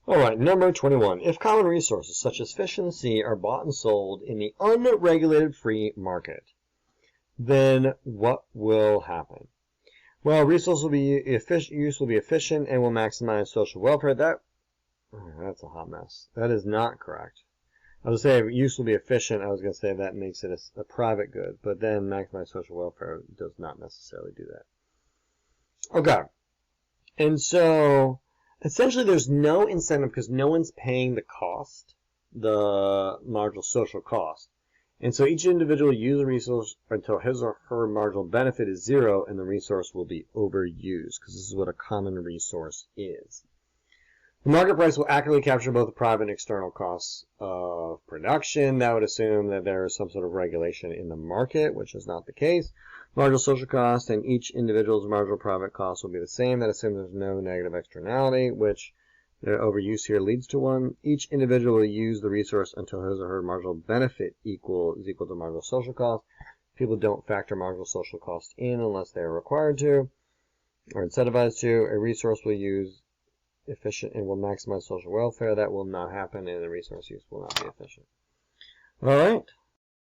All right, number 21. If common resources such as fish in the sea are bought and sold in the unregulated free market, then what will happen? Well, use will be efficient and will maximize social welfare. That's a hot mess. That is not correct. I was going to say use will be efficient. I was going to say that makes it a private good, but then maximize social welfare does not necessarily do that. Okay. And so essentially there's no incentive because no one's paying the cost, the marginal social cost. And so each individual will use the resource until his or her marginal benefit is zero and the resource will be overused, because this is what a common resource is. The market price will accurately capture both the private and external costs of production. That would assume that there is some sort of regulation in the market, which is not the case. Marginal social cost and each individual's marginal private cost will be the same. That assumes there's no negative externality, which the overuse here leads to one. Each individual will use the resource until his or her marginal benefit is equal to marginal social cost. People don't factor marginal social cost in unless they are required to or incentivized to. A resource will use efficient and will maximize social welfare. That will not happen, and the resource use will not be efficient. All right.